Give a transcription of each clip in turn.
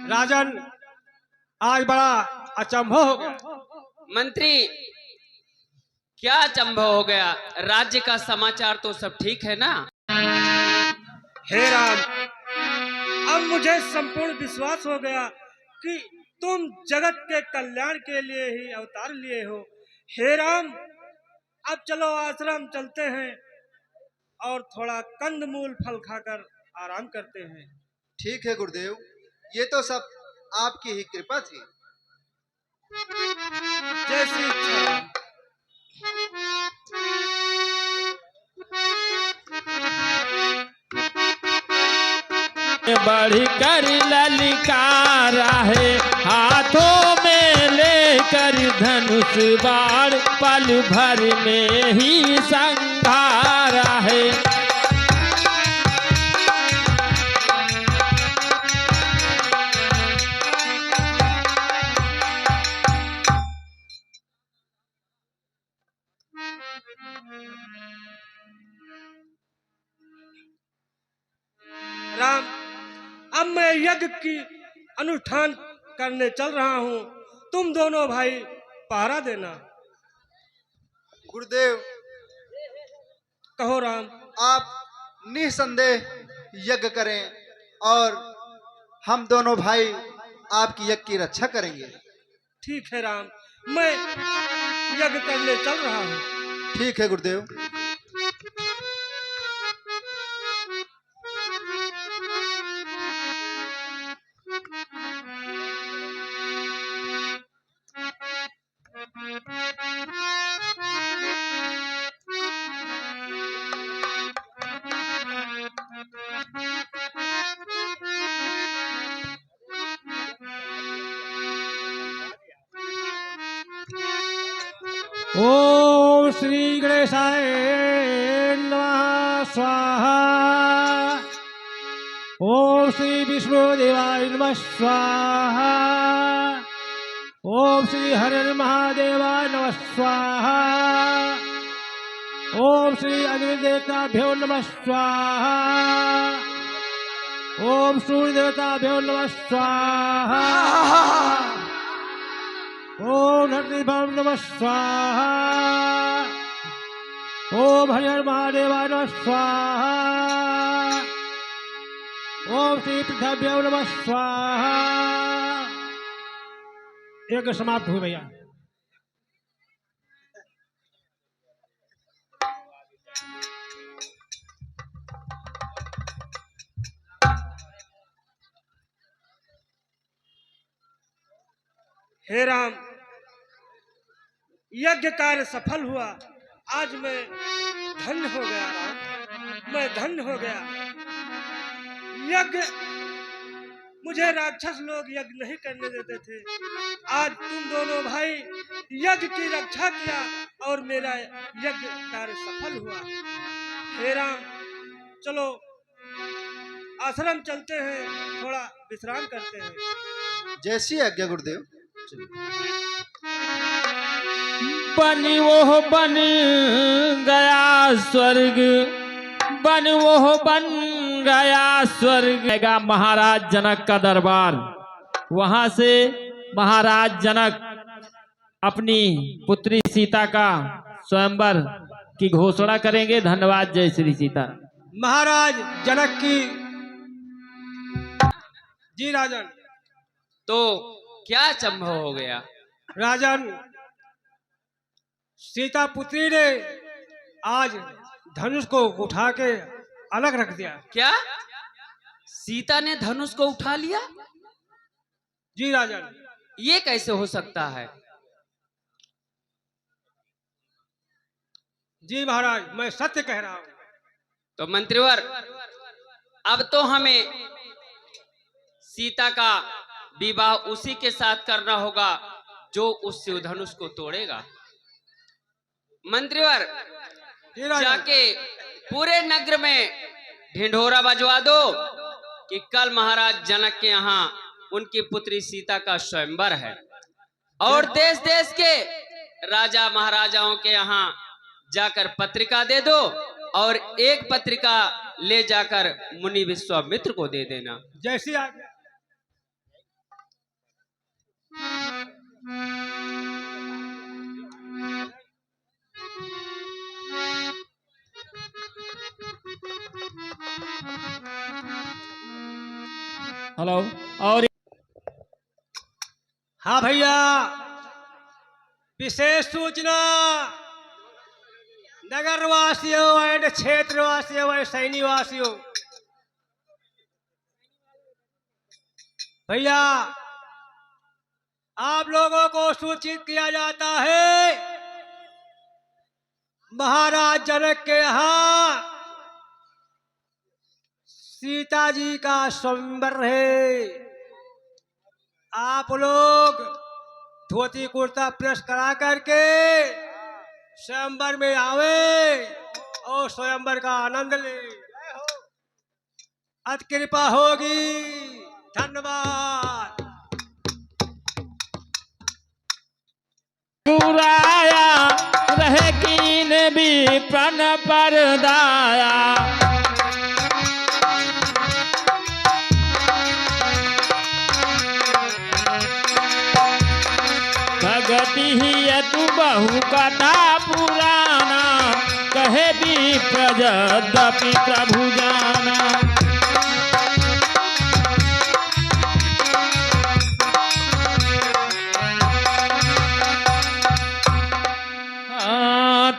राजन, आज बड़ा अचंभव हो गया। मंत्री, क्या अचंभव हो गया? राज्य का समाचार तो सब ठीक है ना? हे राम, अब मुझे संपूर्ण विश्वास हो गया कि तुम जगत के कल्याण के लिए ही अवतार लिए हो। हे राम, अब चलो आश्रम चलते हैं और थोड़ा कंदमूल फल खाकर आराम करते हैं। ठीक है गुरुदेव, ये तो सब आपकी ही कृपा थी। जैसी इच्छा राम। बढ़ी कर ललकारा है, हाथों में लेकर धनुष बाण, पल भर में ही संघारा है। राम, अब मैं यज्ञ की अनुष्ठान करने चल रहा हूँ। तुम दोनों भाई पहरा देना। गुरुदेव, कहो राम। आप निसंदेह यज्ञ करें और हम दोनों भाई आपकी यज्ञ की रक्षा करेंगे। ठीक है राम, मैं यज्ञ करने चल रहा हूँ। ठीक है गुरुदेव। ओम श्री गणेशाय नमः स्वाहा। ओम श्री विष्णुदेवाय नमः स्वाहा। ओम श्री हर महादेवाय नमः स्वाहा। ओम श्री अग्निदेवताभ्यो नमः स्वाहा। ओम सूर्य देवताभ्यो नमः स्वाहा। ओम हरिभव नमः स्वाहा। ओम हरिहर महादेवाय नमः स्वाहा। ओम श्री पृथ्व्यो नमः स्वाहा। यज्ञ समाप्त हुई भैया। हे राम, यज्ञ कार्य सफल हुआ। आज मैं धन्य हो गया राम, मैं धन्य हो गया। यज्ञ, मुझे राक्षस लोग यज्ञ नहीं करने देते थे। आज तुम दोनों भाई यज्ञ की रक्षा किया और मेरा यज्ञ कार्य सफल हुआ। हे राम, चलो आश्रम चलते हैं, थोड़ा विश्राम करते हैं। जैसी आज्ञा गुरुदेव। बन वो बन गया स्वर्ग, बन वो बन गया स्वर्ग। महाराज जनक का दरबार, वहां से महाराज जनक अपनी पुत्री सीता का स्वयंवर की घोषणा करेंगे। धन्यवाद। जय श्री सीता। महाराज जनक की। जी राजन। तो क्या अचंभव हो गया? राजन, सीता पुत्री ने आज धनुष को उठा के अलग रख दिया। क्या सीता ने धनुष को उठा लिया? जी राजन। ये कैसे हो सकता है? जी महाराज, मैं सत्य कह रहा हूं। तो मंत्रीवर, अब तो हमें सीता का विवाह उसी के साथ करना होगा जो उस शिव धनुष को तोड़ेगा। मंत्रीवर, जाके पूरे नगर में ढिंढोरा बजवा दो कि कल महाराज जनक के यहाँ उनकी पुत्री सीता का स्वयंवर है, और देश देश के राजा महाराजाओं के यहाँ जाकर पत्रिका दे दो और एक पत्रिका ले जाकर मुनि विश्वामित्र को दे देना। जैसी आज्ञा। हेलो। और हाँ भैया, विशेष सूचना नगर वासियों एंड क्षेत्रवासियों एंड सैनी वासियों। भैया, आप लोगों को सूचित किया जाता है, महाराज जनक के यहाँ सीता जी का स्वयंवर है। आप लोग धोती कुर्ता प्रेस करा करके स्वयंवर में आवे और स्वयंवर का आनंद ले। अत कृपा होगी। धन्यवाद। पुराया रहे कीन भी प्रण पर दाया, भगति ही तू बहु कथा पुराना, कहे भी प्रजदपि प्रभु जाना।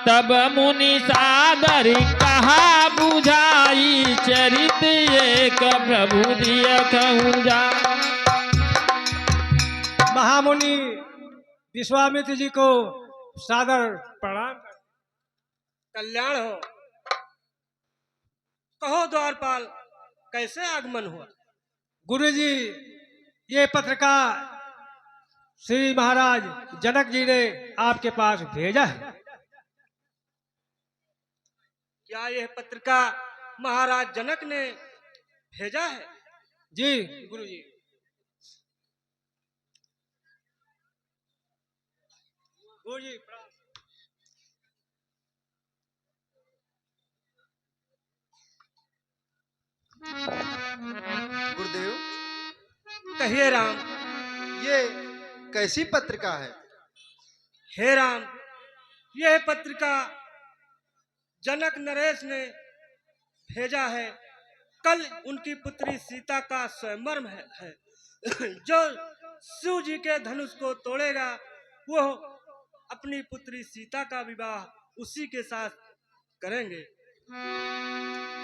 तब मुनि सादर कहा बुझाई, चरित एक प्रभु दिय कहूँ जा। महामुनि विश्वामित्र जी को सादर प्रणाम। कल्याण हो। कहो द्वारपाल, कैसे आगमन हुआ? गुरुजी, ये पत्रकार श्री महाराज जनक जी ने आपके पास भेजा है। क्या यह पत्रिका महाराज जनक ने भेजा है? जी गुरुजी। गुरुजी गुरुदेव, कहिए राम। ये कैसी पत्रिका है? हे राम, यह पत्रिका जनक नरेश ने भेजा है। कल उनकी पुत्री सीता का स्वयंवर है। जो शिव जी के धनुष को तोड़ेगा, वो अपनी पुत्री सीता का विवाह उसी के साथ करेंगे।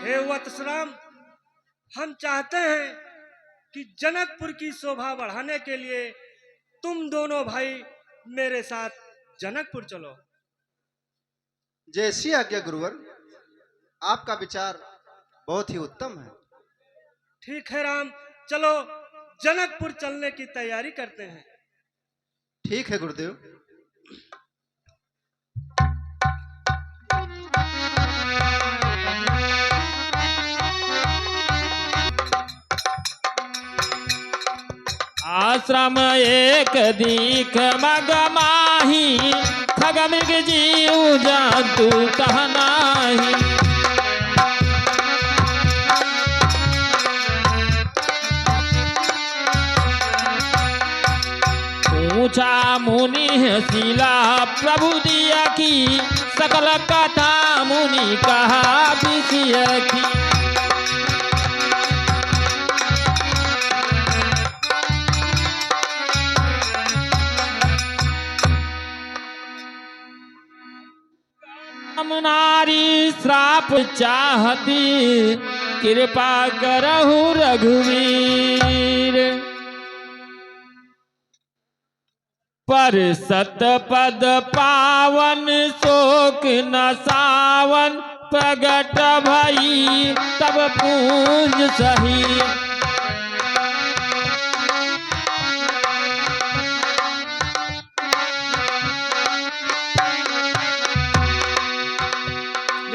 हे वत्सराम, हम चाहते हैं कि जनकपुर की शोभा बढ़ाने के लिए तुम दोनों भाई मेरे साथ जनकपुर चलो। जैसी आज्ञा गुरुवर, आपका विचार बहुत ही उत्तम है। ठीक है राम, चलो जनकपुर चलने की तैयारी करते हैं। ठीक है गुरुदेव। आश्रम एक दीख मग माही, खग मृग जीव जंतु कहनाही। पूछा मुनि शिला प्रभु दिया की, सकल कथा मुनि कहा विषय की। नारी श्राप चाहती, कृपा करहु रघुवीर। पर सतपद पावन शोक न सावन, प्रगट भई तब पूज सही।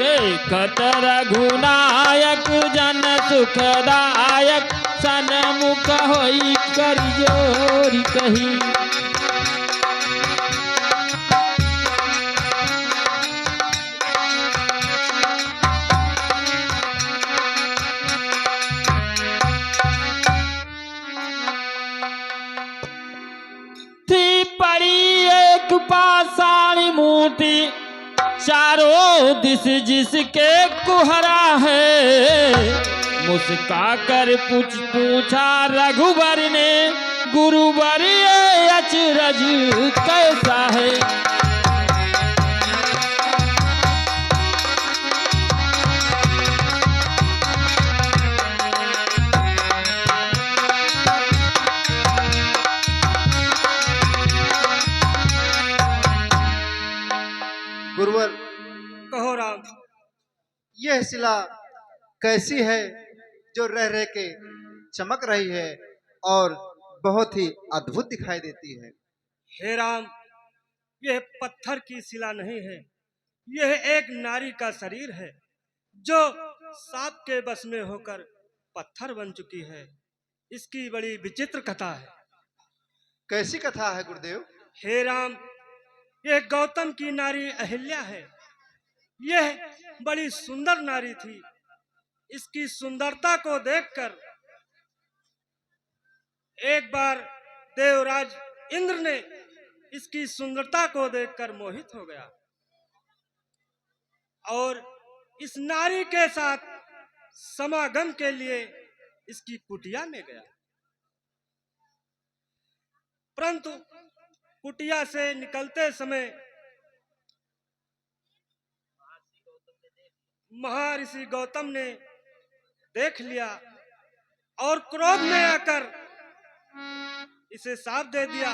देखत रघुनायक जन सुखदायक, सन्मुख होई कर जोरी कही। की मूर्ति चारों दिस जिसके कुहरा है। मुस्का कर पूछा रघुबर ने, गुरुवर ये अचरज कैसा है। गुरुवर, कहो राम। यह शिला कैसी है जो रह रह के चमक रही है और बहुत ही अद्भुत दिखाई देती है। हे राम, यह पत्थर की शिला नहीं है, यह एक नारी का शरीर है जो सांप के बस में होकर पत्थर बन चुकी है। इसकी बड़ी विचित्र कथा है। कैसी कथा है गुरुदेव? हे राम, यह गौतम की नारी अहिल्या है। यह बड़ी सुंदर नारी थी। इसकी सुंदरता को देखकर एक बार देवराज इंद्र ने इसकी सुंदरता को देखकर मोहित हो गया और इस नारी के साथ समागम के लिए इसकी कुटिया में गया। परंतु कुटिया से निकलते समय महर्षि गौतम ने देख लिया और क्रोध में आकर इसे शाप दे दिया।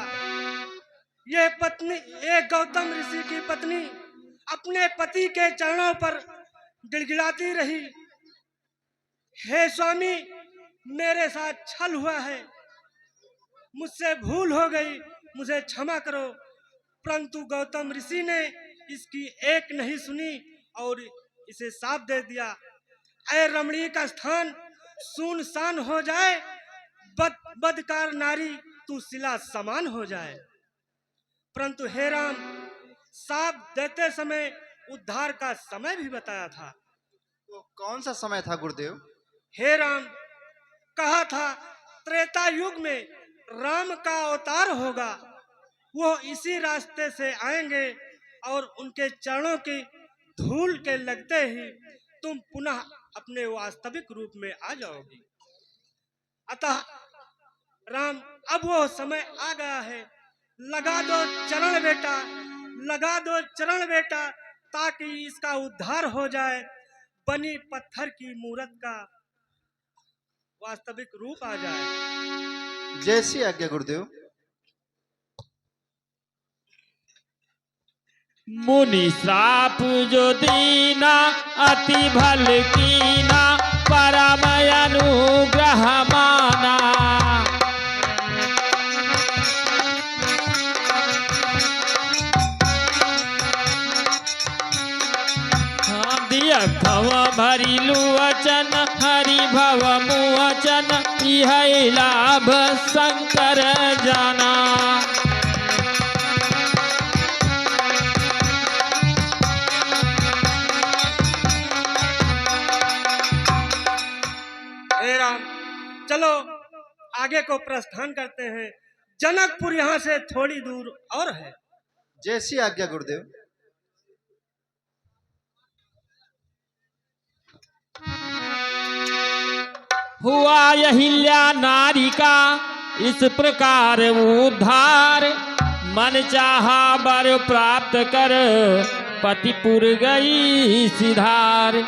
ये गौतम ऋषि की पत्नी अपने पति के चरणों पर गिड़गिड़ाती रही, हे स्वामी, मेरे साथ छल हुआ है, मुझसे भूल हो गई, मुझे क्षमा करो। परंतु गौतम ऋषि ने इसकी एक नहीं सुनी और इसे शाप दे दिया, ऐ रमणी का स्थान सुनसान हो जाए, बदकार नारी तू शिला समान हो जाए। परंतु हे राम, शाप देते समय उद्धार का समय भी बताया था। वो कौन सा समय था गुरुदेव? हे राम, कहा था त्रेता युग में राम का अवतार होगा, वो इसी रास्ते से आएंगे और उनके चरणों की धूल के लगते ही तुम पुनः अपने वास्तविक रूप में आ जाओगी। अतः राम, अब वो समय आ गया है, लगा दो चरण बेटा, लगा दो चरण बेटा, ताकि इसका उद्धार हो जाए, बनी पत्थर की मूरत का वास्तविक रूप आ जाए। जैसी आज्ञा गुरुदेव। मुनि श्राप जो दीना अति भल कीना, परम अनुग्रह माना। दिया खव भरिलु वचन, हरि भव मुवचन, यह लाभ शंकर जाना। चलो आगे को प्रस्थान करते हैं। जनकपुर यहाँ से थोड़ी दूर और है। जैसी आज्ञा गुरुदेव। हुआ अहिल्या नारी का इस प्रकार उद्धार, मन चाहा वर प्राप्त कर पतिपुर गई सिधार।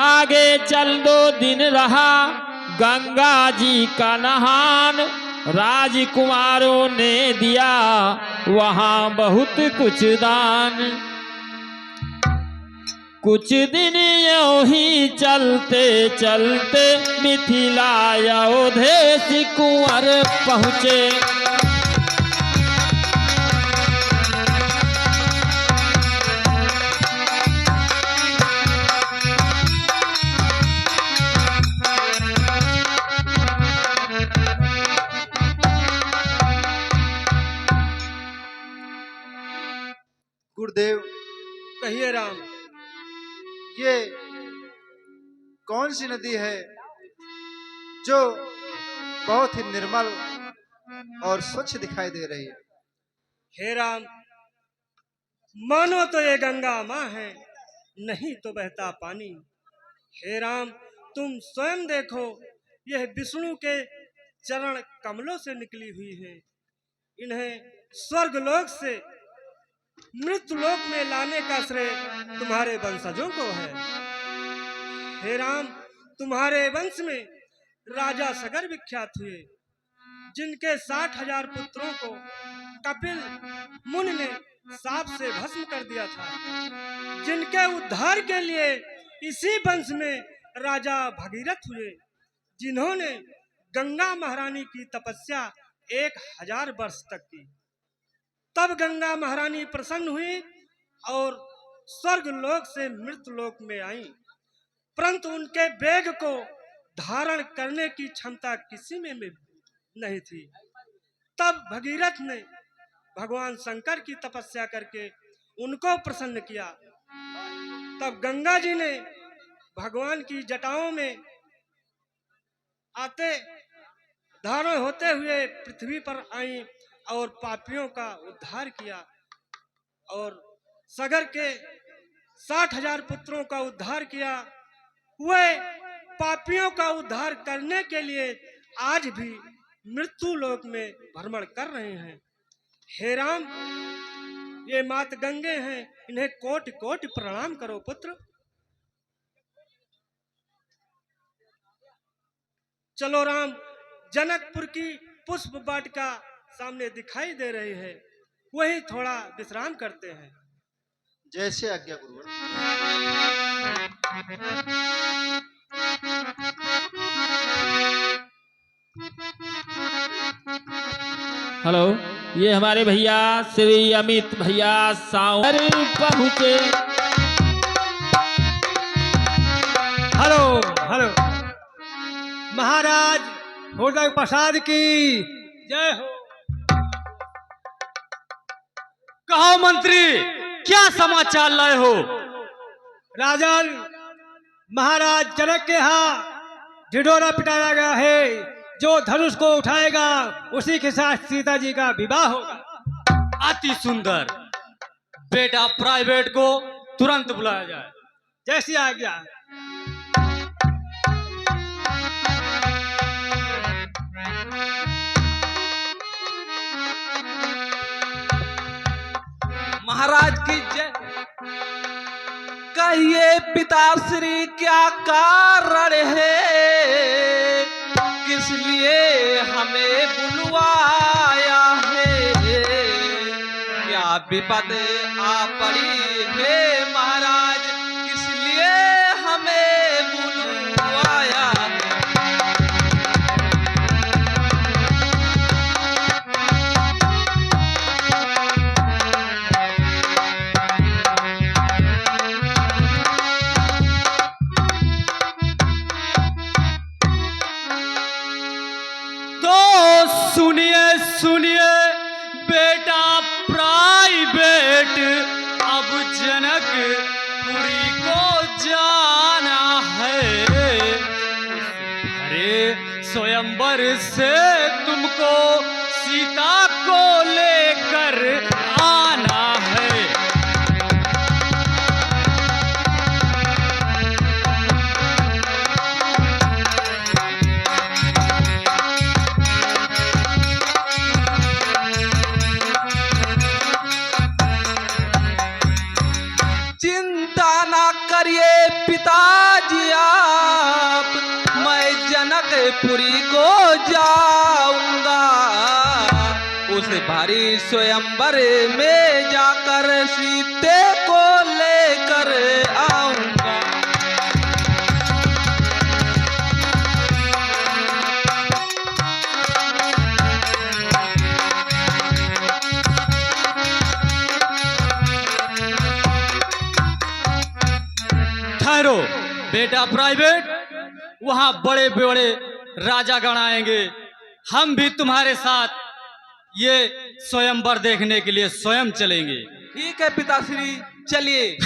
आगे चल 2 दिन रहा गंगा जी का नहान, राजकुमारों ने दिया वहाँ बहुत कुछ दान। कुछ दिन यूं ही चलते चलते मिथिला अयोध्या कुंवर पहुँचे। गुरुदेव, कहिए राम। ये कौन सी नदी है जो बहुत ही निर्मल और स्वच्छ दिखाई दे रही है? हे राम, मानो तो ये गंगा माँ है, नहीं तो बहता पानी। हे राम, तुम स्वयं देखो, यह विष्णु के चरण कमलों से निकली हुई है। इन्हें स्वर्ग लोक से मृत्यु लोक में लाने का श्रेय तुम्हारे वंशजों को है। हे राम, तुम्हारे वंश में राजा सगर विख्यात हुए, जिनके 60,000 पुत्रों को कपिल मुनि ने सांप से भस्म कर दिया था। जिनके उद्धार के लिए इसी वंश में राजा भगीरथ हुए, जिन्होंने गंगा महारानी की तपस्या 1000 वर्ष तक की। तब गंगा महारानी प्रसन्न हुई और स्वर्ग लोक से मृत्यु लोक में आई, परंतु उनके वेग को धारण करने की क्षमता किसी में नहीं थी। तब भगीरथ ने भगवान शंकर की तपस्या करके उनको प्रसन्न किया। तब गंगा जी ने भगवान की जटाओं में आते धारण होते हुए पृथ्वी पर आई और पापियों का उद्धार किया और सगर के 60,000 पुत्रों का उद्धार किया। वे पापियों का उद्धार करने के लिए आज भी मृत्यु लोक में भ्रमण कर रहे हैं। हे राम, ये मात गंगे हैं, इन्हें कोटि कोटि प्रणाम करो पुत्र। चलो राम, जनकपुर की पुष्प वाटिका सामने दिखाई दे रही है, वही थोड़ा विश्राम करते हैं। जैसे आज्ञा गुरुवर। हेलो, ये हमारे भैया श्री अमित भैया सावर पहुंचे। हेलो हेलो, महाराज हृदय प्रसाद की जय हो। कहो मंत्री, क्या समाचार लाए हो? राजन, महाराज जनक के यहाँ ढिढोरा पिटाया गया है। जो धनुष को उठाएगा उसी के साथ सीता जी का विवाह होगा। अति सुंदर। बेटा प्राइवेट को तुरंत बुलाया जाए। जैसी आज्ञा। महाराज की जय। कहिए पिताश्री, क्या कारण है, किस लिए हमें बुलवाया है? क्या विपद आ पड़ी है महाराज, किस लिए हमें बुलवाया है? सुनिए सुनिए बेटा प्राइवेट, अब जनकपुरी को जाना है। अरे स्वयंवर से तुमको सीता को लेकर आना है। करिए पिताजी आप, मैं जनकपुरी को जाऊंगा। उस भारी स्वयंवर में जाकर सीते को लेकर आऊंगा। ठहरो बेटा प्राइवेट, वहां बड़े बड़े राजागण आएंगे। हम भी तुम्हारे साथ ये स्वयंवर देखने के लिए स्वयं चलेंगे। ठीक है पिताश्री, चलिए।